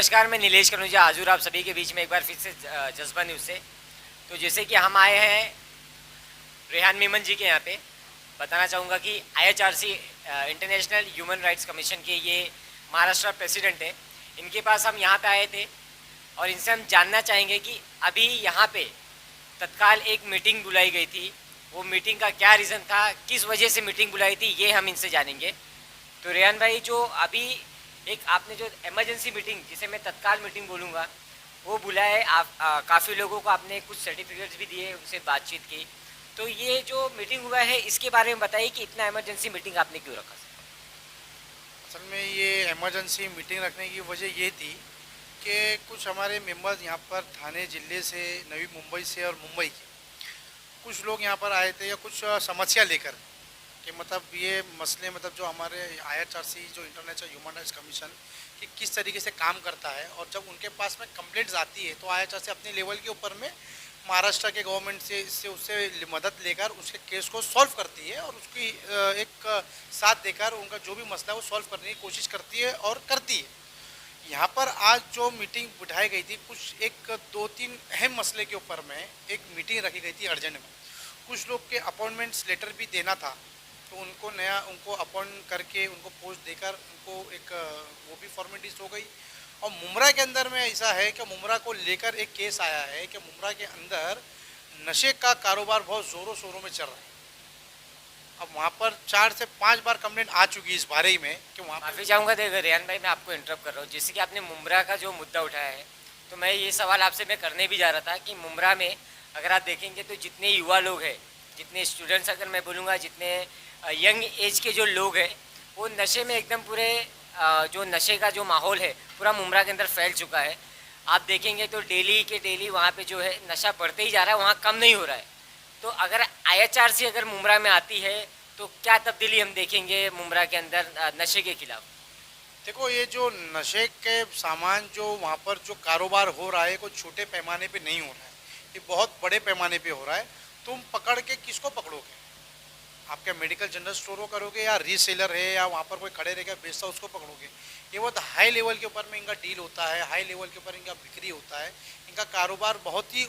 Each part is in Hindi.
नमस्कार, मैं नीलेश कनुजा हाजिर आप सभी के बीच में एक बार फिर से जज्बा न्यूज़ से। तो जैसे कि हम आए हैं रेहान मेमन जी के यहाँ पे, बताना चाहूँगा कि IHRC international human rights commission के ये महाराष्ट्र प्रेसिडेंट है। इनके पास हम यहाँ पे आए थे और इनसे हम जानना चाहेंगे कि अभी यहाँ पे तत्काल एक मीटिंग बुलाई गई थी, वो मीटिंग का क्या रीज़न था, किस वजह से मीटिंग बुलाई थी, ये हम इनसे जानेंगे। तो रेहान भाई, जो अभी एक आपने जो इमरजेंसी मीटिंग, जिसे मैं तत्काल मीटिंग बोलूँगा, वो बुलाए आप, काफ़ी लोगों को आपने कुछ सर्टिफिकेट्स भी दिए, उनसे बातचीत की। तो ये जो मीटिंग हुआ है इसके बारे में बताइए कि इतना इमरजेंसी मीटिंग आपने क्यों रखा? असल में ये इमरजेंसी मीटिंग रखने की वजह ये थी कि कुछ हमारे मेंबर्स यहाँ पर थाने ज़िले से, नवी मुंबई से और मुंबई के कुछ लोग यहाँ पर आए थे या कुछ समस्या लेकर कि मतलब ये मसले, मतलब जो हमारे IHRC जो इंटरनेशनल ह्यूमन राइट्स कमीशन कि किस तरीके से काम करता है, और जब उनके पास में कंप्लेंट्स आती है तो IHRC अपने लेवल के ऊपर में महाराष्ट्र के गवर्नमेंट से इससे उससे मदद लेकर उसके केस को सॉल्व करती है और उसकी एक साथ देकर उनका जो भी मसला है वो सॉल्व करने की कोशिश करती है और करती है। यहाँ पर आज जो मीटिंग बिठाई गई थी, कुछ एक दो तीन अहम मसले के ऊपर में एक मीटिंग रखी गई थी अर्जेंट में। कुछ लोग के अपॉइंटमेंट्स लेटर भी देना था, तो उनको उनको अपॉइंट करके उनको पोस्ट देकर उनको एक वो भी फॉर्मेलिटीज हो गई। और मुमरा के अंदर में ऐसा है कि मुमरा को लेकर एक केस आया है कि मुमरा के अंदर नशे का कारोबार बहुत ज़ोरों शोरों में चल रहा है। अब वहाँ पर 4 से 5 बार कंप्लेंट आ चुकी है इस बारे में कि वहाँ माफ़ी चाहूँगा, देखो रेहान भाई, मैं आपको इंटरप्ट कर रहा हूँ। जैसे कि आपने मुमरा का जो मुद्दा उठाया है, तो मैं ये सवाल आपसे मैं करने भी जा रहा था कि मुमरा में अगर आप देखेंगे तो जितने युवा लोग हैं, जितने स्टूडेंट्स अगर मैं बोलूँगा, जितने यंग एज के जो लोग हैं, वो नशे में एकदम पूरे जो नशे का जो माहौल है पूरा मुमरा के अंदर फैल चुका है। आप देखेंगे तो डेली के डेली वहाँ पे जो है नशा बढ़ते ही जा रहा है, वहाँ कम नहीं हो रहा है। तो अगर IHRC अगर मुमरा में आती है तो क्या तब्दीली हम देखेंगे मुमरा के अंदर नशे के खिलाफ? देखो, ये जो नशे के सामान जो वहाँ पर जो कारोबार हो रहा है, कोई छोटे पैमाने पे नहीं हो रहा है, ये बहुत बड़े पैमाने पे हो रहा है। तुम पकड़ के किसको पकड़ोगे? आप क्या मेडिकल जनरल स्टोर को करोगे, या रीसेलर है या वहाँ पर कोई खड़े रहेगा बेचता उसको पकड़ोगे? ये बहुत हाई लेवल के ऊपर में इनका डील होता है, हाई लेवल के ऊपर इनका बिक्री होता है, इनका कारोबार बहुत ही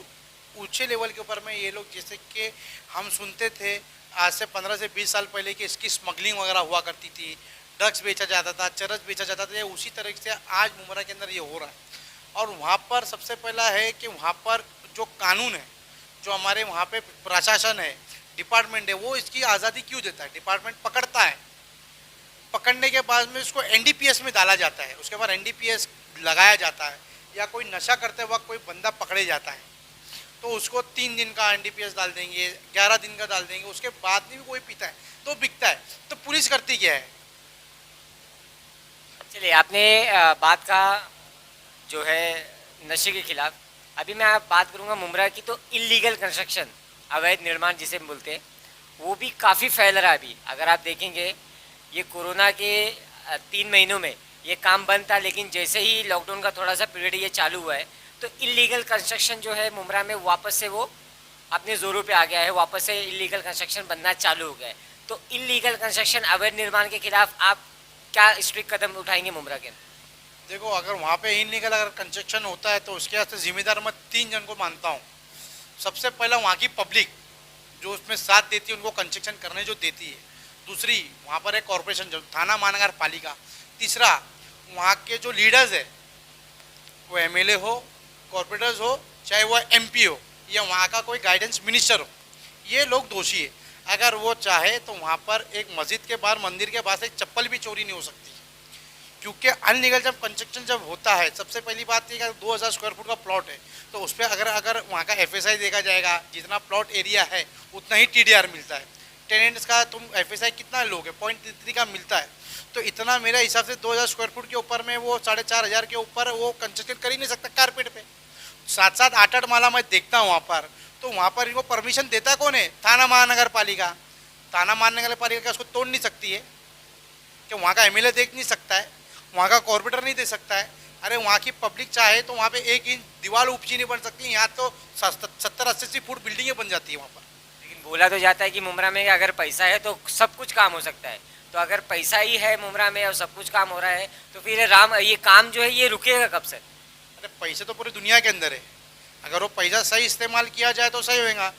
ऊंचे लेवल के ऊपर में। ये लोग जैसे कि हम सुनते थे आज से 15 से 20 साल पहले कि इसकी स्मगलिंग वगैरह हुआ करती थी, ड्रग्स बेचा जाता था, चरस बेचा जाता था, उसी तरह से आज मुमरा के अंदर ये हो रहा है। और वहाँ पर सबसे पहला है कि वहाँ पर जो कानून है, जो हमारे वहाँ पे प्रशासन है, डिपार्टमेंट है, वो इसकी आज़ादी क्यों देता है? डिपार्टमेंट पकड़ता है, पकड़ने के बाद में उसको NDPS में डाला जाता है, उसके बाद NDPS लगाया जाता है, या कोई नशा करते वक्त कोई बंदा पकड़े जाता है तो उसको 3 दिन का NDPS डाल देंगे, 11 दिन का डाल देंगे, उसके बाद में भी कोई पीता है तो बिकता है। तो पुलिस करती क्या है? चलिए, आपने बात का जो है नशे के खिलाफ, अभी मैं आप बात करूँगा मुमरा की। तो इलीगल कंस्ट्रक्शन, अवैध निर्माण जिसे हम बोलते हैं, वो भी काफ़ी फैल रहा है अभी। अगर आप देखेंगे, ये कोरोना के 3 महीनों में ये काम बंद था, लेकिन जैसे ही लॉकडाउन का थोड़ा सा पीरियड ये चालू हुआ है तो इलीगल कंस्ट्रक्शन जो है मुमरा में वापस से वो अपने ज़ोरों पे आ गया है, वापस से इलीगल कंस्ट्रक्शन बनना चालू हो गया है। तो इलीगल कंस्ट्रक्शन, अवैध निर्माण के खिलाफ आप क्या स्ट्रिक्ट कदम उठाएंगे मुमरा के अंदर? देखो, अगर वहाँ पे इलीगल अगर कंस्ट्रक्शन होता है तो उसके वास्ते जिम्मेदार मैं 3 जन को मानता हूँ। सबसे पहला वहाँ की पब्लिक जो उसमें साथ देती है, उनको कंस्ट्रक्शन करने जो देती है। दूसरी, वहाँ पर एक कॉरपोरेशन जो थाना महानगर पालिका। तीसरा, वहाँ के जो लीडर्स है, वो MLA हो, कॉरपोरेटर्स हो, चाहे वो MP हो, या वहाँ का कोई गाइडेंस मिनिस्टर हो, ये लोग दोषी है। अगर वो चाहे तो वहाँ पर एक मस्जिद के बाहर, मंदिर के पास एक चप्पल भी चोरी नहीं हो सकती, क्योंकि अनलीगल जब कंस्ट्रक्शन जब होता है, सबसे पहली बात ये कि 2000 स्क्वायर फुट का प्लॉट है तो उस पर अगर वहाँ का FSI देखा जाएगा, जितना प्लॉट एरिया है उतना ही TDR मिलता है। टेनेंट्स का तुम FSI कितना लोगे? 0.33 का मिलता है। तो इतना मेरे हिसाब से 2000 स्क्वायर फुट के ऊपर में वो 4500 के ऊपर वो कंस्ट्रक्शन कर ही नहीं सकता कारपेट पे। 7-7 8-8 माला मैं देखता हूँ वहाँ पर, तो वहाँ पर इनको परमिशन देता कौन है? थाना महानगर पालिका। थाना महानगर पालिका उसको तोड़ नहीं सकती है कि वहाँ का MLA देख नहीं सकता है, वहाँ का कॉर्पोरेटर नहीं दे सकता है? अरे वहाँ की पब्लिक चाहे तो वहाँ पे 1 इंच दीवार ऊंची नहीं बन सकती, यहाँ तो 70-80 फुट बिल्डिंगें बन जाती है वहाँ पर। लेकिन बोला तो जाता है कि मुमरा में अगर पैसा है तो सब कुछ काम हो सकता है। तो अगर पैसा ही है मुमरा में और सब कुछ काम हो रहा है तो फिर ये काम जो है ये रुकेगा कब से? अरे पैसे तो पूरी दुनिया के अंदर है, अगर वो पैसा सही इस्तेमाल किया जाए तो सही होएगा।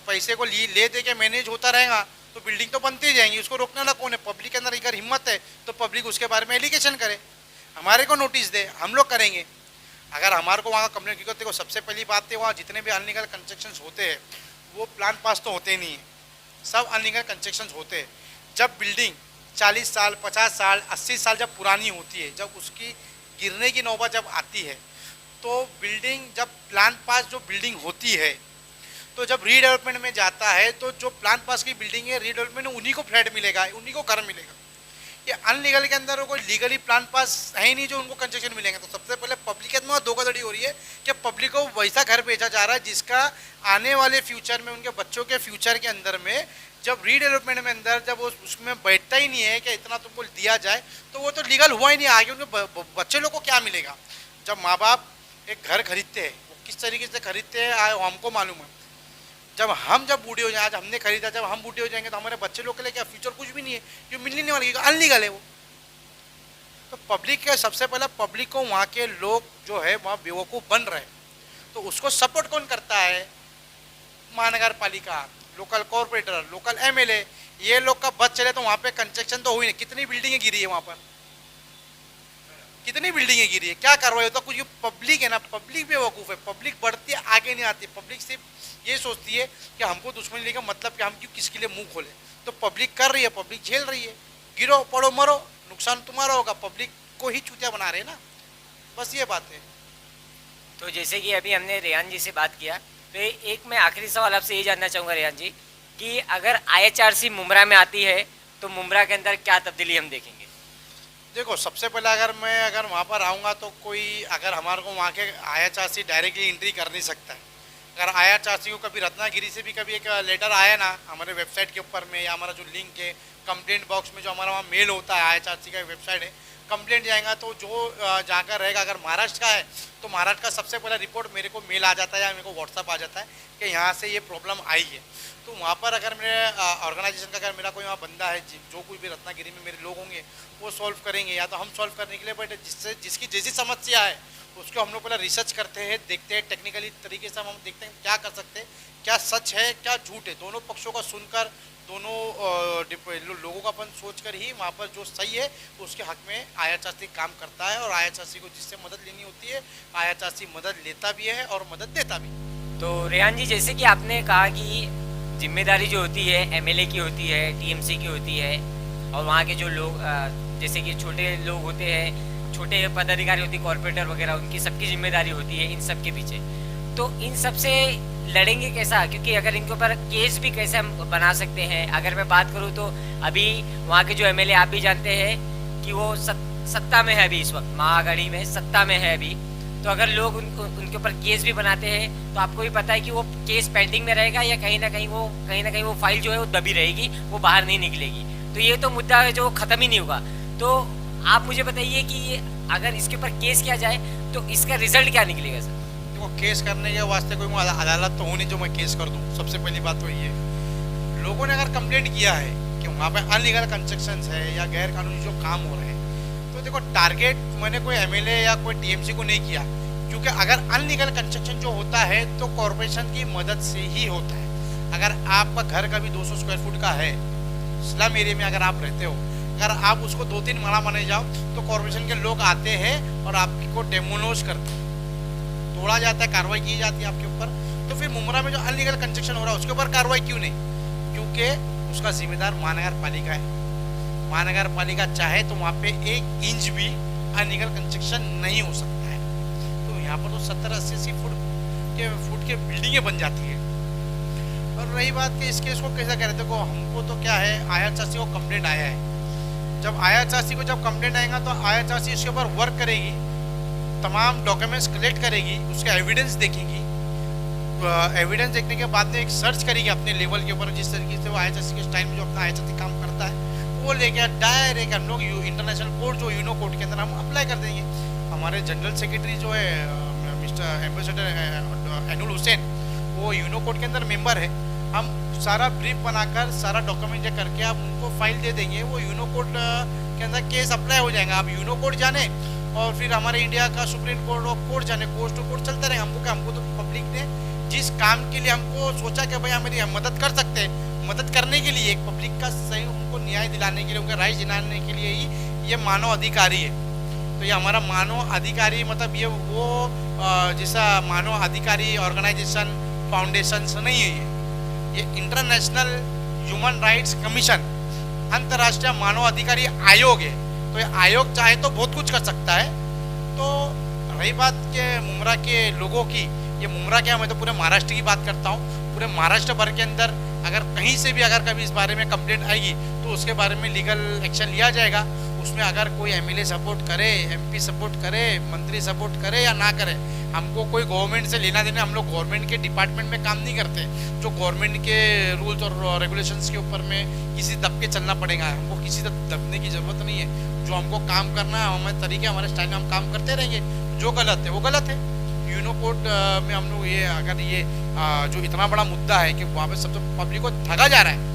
पैसे को ले दे के मैनेज होता रहेगा तो बिल्डिंग तो बनती ही जाएंगी, उसको रोकने वाला कौन है? पब्लिक के अंदर अगर हिम्मत है तो पब्लिक उसके बारे में एलिगेशन करे, हमारे को नोटिस दे, हम लोग करेंगे। अगर हमारे को वहाँ कंप्लेंट, क्योंकि देखो सबसे पहली बात है वहाँ जितने भी अनलीगल कंस्ट्रक्शंस होते हैं वो प्लान पास तो होते नहीं है, सब अनलीगल कंस्ट्रक्शंस होते हैं। जब बिल्डिंग 40 साल 50 साल 80 साल जब पुरानी होती है, जब उसकी गिरने की नौबत जब आती है, तो बिल्डिंग जब प्लान पास जो बिल्डिंग होती है तो जब रीडेवलपमेंट में जाता है तो जो प्लान पास की बिल्डिंग है रीडेवलपमेंट में उन्हीं को फ्लैट मिलेगा, उन्हीं को घर मिलेगा। ये अनलीगल के अंदर कोई लीगली प्लान पास है ही नहीं जो उनको कंसेशन मिलेंगे। तो सबसे पहले पब्लिक में धोखाधड़ी हो रही है कि पब्लिक को वैसा घर बेचा जा रहा है जिसका आने वाले फ्यूचर में, उनके बच्चों के फ्यूचर के अंदर में जब रीडेवलपमेंट में अंदर जब वो उसमें बैठता ही नहीं है कि इतना तुमको दिया जाए तो वो तो लीगल हुआ ही नहीं, आगे उनके बच्चे लोग को क्या मिलेगा। जब माँ बाप एक घर खरीदते हैं वो किस तरीके से खरीदते हैं हमको मालूम है। जब बूढ़े हो जाए, आज हमने खरीदा, जब हम बूढ़े हो जाएंगे तो हमारे बच्चे लोग के लिए क्या फ्यूचर कुछ भी नहीं है, जो मिलने नहीं वाली, अनलीगल है वो। तो पब्लिक के सबसे पहले पब्लिक को वहाँ के लोग जो है वहाँ बेवकूफ़ बन रहे हैं, तो उसको सपोर्ट कौन करता है? महानगर पालिका, लोकल कॉरपोरेटर, लोकल एमएलए, ये लोग का बस चले तो वहाँ पे कंस्ट्रक्शन तो हुई नहीं। कितनी बिल्डिंगें गिरी है वहाँ पर, कितनी बिल्डिंगें गिरी है, क्या कार्रवाई होता? कुछ पब्लिक है ना, पब्लिक बेवकूफ़ है, पब्लिक बढ़ती है आगे नहीं आती। पब्लिक सिर्फ ये सोचती है कि हमको दुश्मनी लेगा, मतलब कि हम क्यों किसके लिए मुंह खोले। तो पब्लिक कर रही है, पब्लिक झेल रही है, गिरो पड़ो मरो, नुकसान तुम्हारा होगा, पब्लिक को ही चूतिया बना रहे हैं ना, बस ये बात है। तो जैसे कि अभी हमने रेहान जी से बात किया, तो एक मैं आखिरी सवाल आपसे ये जानना चाहूँगा रेहान जी कि अगर IHRC मुमरा में आती है तो मुमरा के अंदर क्या तब्दीली हम देखेंगे? देखो सबसे पहले अगर वहाँ पर आऊँगा तो कोई अगर हमारे को वहाँ के IHRC डायरेक्टली एंट्री कर नहीं सकता है। अगर IHRC को कभी रत्नागिरी से भी कभी एक लेटर आया ना हमारे वेबसाइट के ऊपर में, या हमारा जो लिंक है कंप्लेंट बॉक्स में जो हमारा वहाँ मेल होता है, IHRC का वेबसाइट है, कंप्लेंट जाएगा तो जो जाकर रहेगा, अगर महाराष्ट्र का है तो महाराष्ट्र का सबसे पहला रिपोर्ट मेरे को मेल आ जाता है या मेरे को व्हाट्सअप आ जाता है कि यहाँ से ये प्रॉब्लम आई है। तो वहाँ पर अगर मेरे ऑर्गेनाइजेशन का अगर मेरा कोई वहाँ बंदा है, जो कोई भी रत्नागिरी में मेरे लोग होंगे वो सॉल्व करेंगे, या तो हम सॉल्व करने के लिए बैठे, जिसकी जैसी समस्या है उसको हम लोग पहले रिसर्च करते हैं, देखते हैं टेक्निकली तरीके से हम देखते हैं क्या कर सकते हैं, क्या सच है क्या झूठ है, दोनों पक्षों का सुनकर, दोनों लोगों का अपन सोच कर ही वहाँ पर जो सही है उसके हक में IHRC काम करता है। और IHRC को जिससे मदद लेनी होती है IHRC मदद लेता भी है और मदद देता भी। तो रेहान जी, जैसे कि आपने कहा कि जिम्मेदारी जो होती है MLA की होती है, TMC की होती है, और वहाँ के जो लोग जैसे कि छोटे लोग होते हैं, छोटे पदाधिकारी होती है, कॉर्पोरेटर वगैरह, उनकी सबकी जिम्मेदारी होती है इन सब के पीछे। तो इन सब से लड़ेंगे कैसा? क्योंकि अगर इनके ऊपर केस भी कैसे हम बना सकते हैं? अगर मैं बात करूँ तो अभी वहाँ के जो MLA आप भी जानते हैं कि वो सत्ता में है अभी, इस वक्त महाआघाड़ी में सत्ता में है अभी। तो अगर लोग उनके ऊपर केस भी बनाते हैं तो आपको भी पता है कि वो केस पेंडिंग में रहेगा, या कहीं ना कहीं वो फाइल जो है वो दबी रहेगी, वो बाहर नहीं निकलेगी। तो ये तो मुद्दा है जो ख़त्म ही नहीं होगा। तो आप मुझे बताइए कि अगर इसके ऊपर केस किया जाए तो इसका रिजल्ट क्या निकलेगा सर? देखो केस करने के वास्ते कोई अदालत तो होनी जो मैं केस कर दूँ, सबसे पहली बात तो ये है। लोगों ने अगर कंप्लेंट किया है कि वहाँ पे अनलीगल कंस्ट्रक्शंस है या गैर कानूनी जो काम हो रहे हैं, तो देखो टारगेट मैंने कोई MLA या कोई TMC को नहीं किया, क्योंकि अगर अनलीगल कंस्ट्रक्शन जो होता है तो कॉरपोरेशन की मदद से ही होता है। अगर आपका घर का भी 200 स्क्वायर फुट का है, स्लम एरिया में अगर आप रहते हो, अगर आप उसको 2-3 माला बने जाओ तो कॉरपोरेशन के लोग आते हैं और आपको डेमोलिश करते हैं, तोड़ा जाता है, कार्रवाई की जाती है आपके ऊपर। तो फिर मुमरा में जो अनलीगल कंस्ट्रक्शन हो रहा है उसके ऊपर कार्रवाई क्यों नहीं? क्योंकि उसका जिम्मेदार महानगर पालिका है। महानगर पालिका चाहे तो वहाँ पे 1 इंच भी अनलीगल कंस्ट्रक्शन नहीं हो सकता है। तो यहाँ पर तो 70-80 फुट के बिल्डिंगें बन जाती है। और रही बात कि इस केस को कैसा कह रहे थे, हमको तो क्या है, IHRC को कंप्लेंट आया है। जब IHRC को जब कंप्लेंट आएगा तो IHRC इसके ऊपर वर्क करेगी, तमाम डॉक्यूमेंट्स कलेक्ट करेगी, उसका एविडेंस देखेगी। एविडेंस देखने के बाद में एक सर्च करेगी अपने लेवल के ऊपर, जिस तरीके से वो IHRC के स्टाइल में जो अपना IHRC काम करता है वो लेके डायरेक्ट हम लोग इंटरनेशनल कोड जो यूनो कोड के अंदर हम अप्लाई कर देंगे। हमारे जनरल सेक्रेटरी जो है मिस्टर एम्बेसडर एनुल हुसैन, वो यूनो कोड के अंदर मेंबर है। हम सारा ब्रीफ बनाकर सारा डॉक्यूमेंट करके आप उनको फाइल दे देंगे, वो यूनो कोड के अंदर केस अप्लाई हो जाएगा। आप यूनो कोड जाने और फिर हमारे इंडिया का सुप्रीम कोर्ट ऑफ कोर्ट जाने, कोर्ट टू कोर्ट चलते रहेंगे। हमको क्या, हमको तो पब्लिक ने जिस काम के लिए हमको सोचा कि भाई हमारी मदद कर सकते हैं, मदद करने के लिए, एक पब्लिक का सही उनको न्याय दिलाने के लिए, उनका राइट दिलाने के लिए ही ये मानव अधिकारी है। तो ये हमारा मानव अधिकारी मतलब ये वो जैसा मानव अधिकारी ऑर्गेनाइजेशन फाउंडेशन नहीं है, ये इंटरनेशनल ह्यूमन राइट्स कमीशन, अंतर्राष्ट्रीय मानव अधिकारी आयोग है। तो ये आयोग चाहे तो बहुत कुछ कर सकता है। तो रही बात के मुमरा के लोगों की, ये मुमरा क्या, मैं तो पूरे महाराष्ट्र की बात करता हूँ। पूरे महाराष्ट्र भर के अंदर अगर कहीं से भी अगर कभी इस बारे में कंप्लेंट आएगी तो उसके बारे में लीगल एक्शन लिया जाएगा। उसमें अगर कोई एमएलए सपोर्ट करे, एमपी सपोर्ट करे, मंत्री सपोर्ट करे या ना करे, हमको कोई गवर्नमेंट से लेना देना, हम लोग गवर्नमेंट के डिपार्टमेंट में काम नहीं करते जो गवर्नमेंट के रूल्स और रेगुलेशंस के ऊपर में किसी दब के चलना पड़ेगा। हमको किसी दबने की ज़रूरत नहीं है। जो हमको काम करना है हमारे तरीके, हमारे स्टाइल में हम काम करते रहेंगे। जो गलत है वो गलत है। यूनो कोड में हम लोग ये अगर ये जो इतना बड़ा मुद्दा है कि वहाँ पे सब तो पब्लिक को ठगा जा रहा है,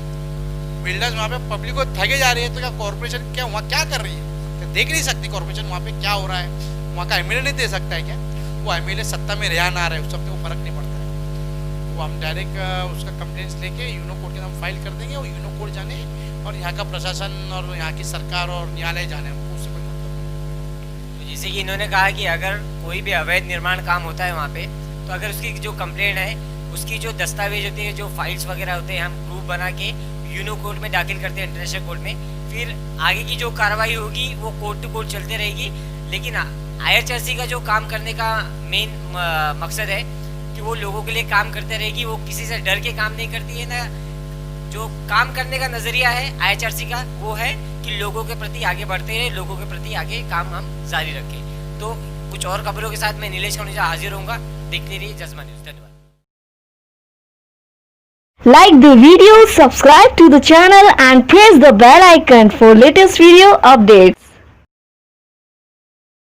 बिल्डर्स वहाँ पे पब्लिक को ठगे जा रही है, तो क्या कॉर्पोरेशन क्या वहाँ क्या कर रही है? क्या देख नहीं सकती कॉर्पोरेशन वहाँ पे क्या हो रहा है? वहाँ का एमएलए नहीं दे सकता है क्या? वो एमएलए सत्ता में रहा ना रहे, उस सबसे वो फर्क नहीं पड़ता है। वो हम डायरेक्ट उसका कंप्लेंट्स लेके यूनो कोड के नाम फाइल कर देंगे और यूनो कोड जाने और यहाँ का प्रशासन और यहाँ की सरकार और न्यायालय जाने, हमको उससे कोई मतलब नहीं। तो जैसे कि इन्होंने कहा कि अगर कोई भी अवैध निर्माण काम होता है वहाँ पे, तो अगर उसकी जो कंप्लेंट है उसकी जो दस्तावेज होते हैं, जो फाइल्स वगैरह होते हैं, हम प्रूफ बना के यूनो कोर्ट में दाखिल करते हैं, इंटरनेशनल कोर्ट में। फिर आगे की जो कार्रवाई होगी वो कोर्ट टू कोर्ट चलते रहेगी। लेकिन आईएचआरसी का जो काम करने का मेन मकसद है कि वो लोगों के लिए काम करते रहेगी, वो किसी से डर के काम नहीं करती है ना। जो काम करने का नज़रिया है आईएचआरसी का वो है कि लोगों के प्रति आगे बढ़ते रहे, लोगों के प्रति आगे काम हम जारी रखें। तो कुछ और खबरों के साथ मैं नीलेश खनुजा हाजिर होऊंगा। देखते रहिए जज़्बा न्यूज़। धन्यवाद। Like the video, subscribe to the channel and press the bell icon for latest video updates.